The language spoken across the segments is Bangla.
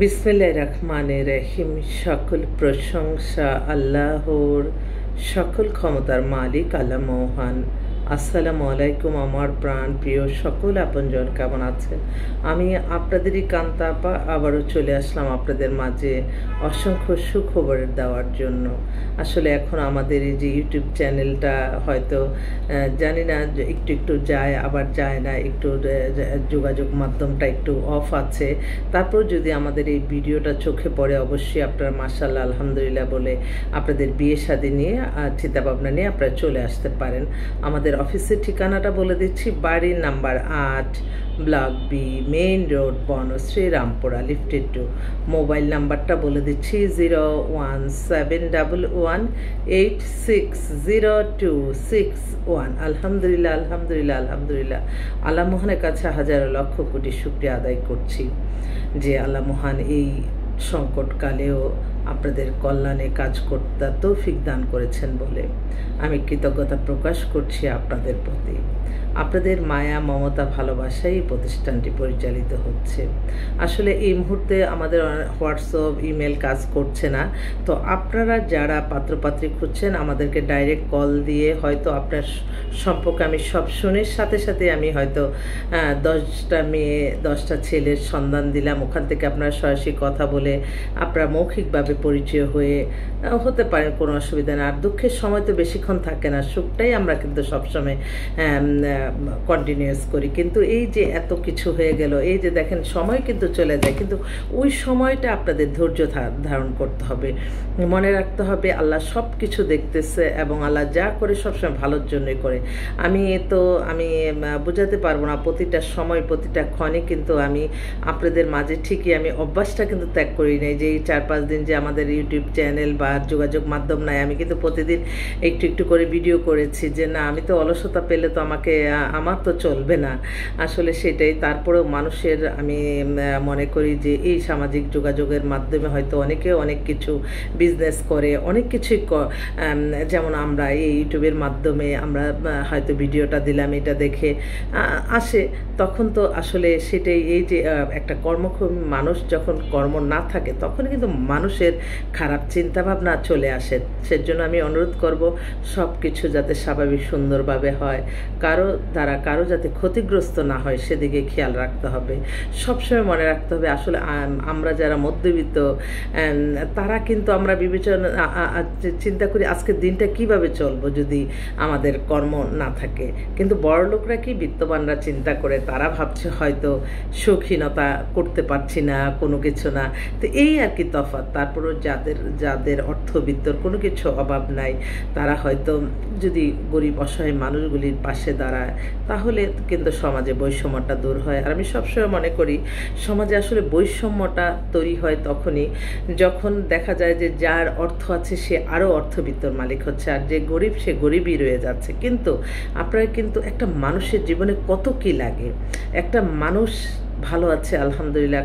বিসমিল্লাহির রহমানির রহিম। সকল প্রশংসা আল্লাহর, সকল ক্ষমতার মালিক আল্লাহ মহান। আসসালামু আলাইকুম আমার প্রাণ প্রিয় সকল আপনজন, কেমন আছেন? আমি আপনাদেরই কান্তা আপা আবারও চলে আসলাম আপনাদের মাঝে অসংখ্য সুখবরের দেওয়ার জন্য। আসলে এখন আমাদের এই যে ইউটিউব চ্যানেলটা হয়তো জানি না, একটু একটু যায় আবার যায় না, একটু যোগাযোগ মাধ্যমটা একটু অফ আছে। তারপর যদি আমাদের এই ভিডিওটা চোখে পড়ে, অবশ্যই আপনারা মাশাআল্লাহ আলহামদুলিল্লাহ বলে আপনাদের বিয়ে শাদী নিয়ে চিন্তাভাবনা নিয়ে আপনারা চলে আসতে পারেন। আমাদের অফিসের ঠিকানাটা বলে দিচ্ছি, বাড়ির number 8, block B, main road, Banasree, Rampura, লিফটেড 2। মোবাইল নাম্বারটা বলে দিচ্ছি 01711860261। আলহামদুলিল্লাহ আলহামদুলিল্লাহ আলহামদুলিল্লাহ। আল্লাহ মহানের কাছে হাজারো লক্ষ কোটি শুকরিয়া আদায় করছি যে আল্লাহ মহান এই সংকটকালেও আপনাদের কল্যাণে কাজ করতে তৌফিক দান করেছেন বলে আমি কৃতজ্ঞতা প্রকাশ করছি আপনাদের প্রতি। আপনাদের মায়া মমতা ভালোবাসাই প্রতিষ্ঠানটি পরিচালিত হচ্ছে। আসলে এই মুহূর্তে আমাদের হোয়াটসঅ্যাপ ইমেল কাজ করছে না, তো আপনারা যারা পাত্রপাত্রী খুঁজছেন আমাদেরকে ডাইরেক্ট কল দিয়ে, হয়তো আপনার সম্পর্কে আমি সব শুনের সাথে সাথে আমি হয়তো 10টা মেয়ে 10টা ছেলের সন্ধান দিলাম, ওখান থেকে আপনারা সরাসরি কথা বলে আপনারা মৌখিকভাবে পরিচয় হয়ে হতে পারে, কোনো অসুবিধা না। আর দুঃখের সময় তো বেশিক্ষণ থাকে না, সুখটাই আমরা কিন্তু সবসময় কন্টিনিউয়াস করি। কিন্তু এই যে এত কিছু হয়ে গেল, এই যে দেখেন সময় কিন্তু চলে যায়, কিন্তু ওই সময়টা আপনাদের ধৈর্য ধারণ করতে হবে, মনে রাখতে হবে আল্লাহ সব কিছু দেখতেছে এবং আল্লাহ যা করে সবসময় ভালোর জন্যই করে। আমি বোঝাতে পারবো না, প্রতিটা সময় প্রতিটা ক্ষণে কিন্তু আমি আপনাদের মাঝে ঠিকই আমি অভ্যাসটা কিন্তু ত্যাগ করি নাই যে এই 4-5 দিন যে আমাদের ইউটিউব চ্যানেল বা যোগাযোগ মাধ্যম নাই, আমি কিন্তু প্রতিদিন একটু একটু করে ভিডিও করেছি যে না, আমি তো অলসতা পেলে তো আমার তো চলবে না, আসলে সেটাই। তারপরেও মানুষের আমি মনে করি যে এই সামাজিক যোগাযোগের মাধ্যমে হয়তো অনেকে অনেক কিছু বিজনেস করে, অনেক কিছুই যেমন আমরা এই ইউটিউবের মাধ্যমে আমরা হয়তো ভিডিওটা দিলাম, এটা দেখে আসে, তখন তো আসলে সেটাই। এই যে একটা কর্মক্ষম মানুষ যখন কর্ম না থাকে তখন কিন্তু মানুষের খারাপ চিন্তাভাবনা চলে আসে। সেজন্য আমি অনুরোধ করব সব কিছু যাতে স্বাভাবিক সুন্দরভাবে হয়, কারো যাতে ক্ষতিগ্রস্ত না হয় সেদিকে খেয়াল রাখতে হবে। সবসময় মনে রাখতে হবে আসলে আমরা যারা মধ্যবিত্ত তারা কিন্তু আমরা চিন্তা করি আজকের দিনটা কিভাবে চলবো যদি আমাদের কর্ম না থাকে, কিন্তু বড় লোকরা কি বিত্তবানরা চিন্তা করে, তারা ভাবছে হয়তো শৌখিনতা করতে পারছি না, কোনো কিছু না, তো এই আর কি তফাৎ। তারপরও যাদের অর্থবিত্তর কোনো কিছু অভাব নাই, তারা হয়তো যদি গরিব অসহায় মানুষগুলির পাশে দাঁড়ায় তাহলে কিন্তু সমাজে বৈষম্যটা দূর হয়। আর আমি সবসময় মনে করি সমাজে আসলে বৈষম্যটা তৈরি হয় তখনই যখন দেখা যায় যে যার অর্থ আছে সে আরও অর্থবিত্তর মালিক হচ্ছে, আর যে গরিব সে গরিবই রয়ে যাচ্ছে। কিন্তু আপনারা কিন্তু একটা মানুষের জীবনে কত কি লাগে, একটা মানুষ ভালো আছে আলহামদুলিল্লাহ,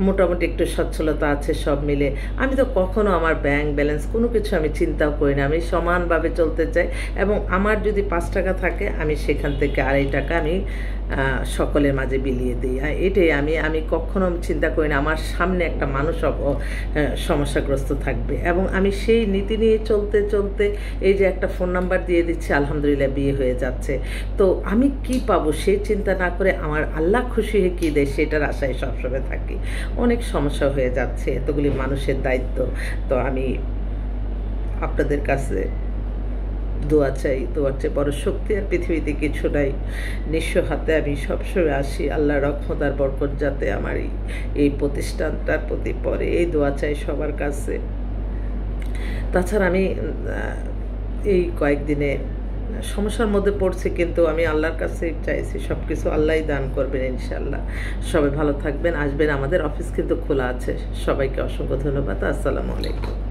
মোটামুটি একটু সচ্ছলতা আছে, সব মিলে আমি তো কখনো আমার ব্যাংক ব্যালেন্স কোনো কিছু আমি চিন্তাও করি না, আমি সমানভাবে চলতে চাই এবং আমার যদি 5 টাকা থাকে আমি সেখান থেকে 2.5 টাকা আমি সকলের মাঝে বিলিয়ে দিই। এটাই আমি কখনো চিন্তা করি না আমার সামনে একটা মানুষ সমস্যাগ্রস্ত থাকবে, এবং আমি সেই নীতি নিয়ে চলতে চলতে এই যে একটা ফোন নাম্বার দিয়ে দিচ্ছি, আলহামদুলিল্লাহ বিয়ে হয়ে যাচ্ছে। তো আমি কি পাবো সেই চিন্তা না করে আমার আল্লাহ খুশি হয়ে কী দেয় সেটার আশায় সবসময় থাকি। অনেক সমস্যা হয়ে যাচ্ছে, এতগুলি মানুষের দায়িত্ব। তো আমি আপনাদের কাছে দোয়া চাই, দোয়ার চেয়ে বড় শক্তি আর পৃথিবীতে কিছু নাই। নিঃস্ব হাতে আমি সবসময় আসি, আল্লাহর রহমত আর বরকত যাতে আমার এই প্রতিষ্ঠানটার প্রতি পড়ে, এই দোয়া চাই সবার কাছে। তাছাড়া আমি এই কয়েকদিনে সমস্যার মধ্যে পড়ছি, কিন্তু আমি আল্লাহর কাছে চাইছি সব কিছু আল্লাহই দান করবেন ইনশাআল্লাহ। সবাই ভালো থাকবেন, আসবেন, আমাদের অফিস কিন্তু খোলা আছে। সবাইকে অসংখ্য ধন্যবাদ। আসসালামু আলাইকুম।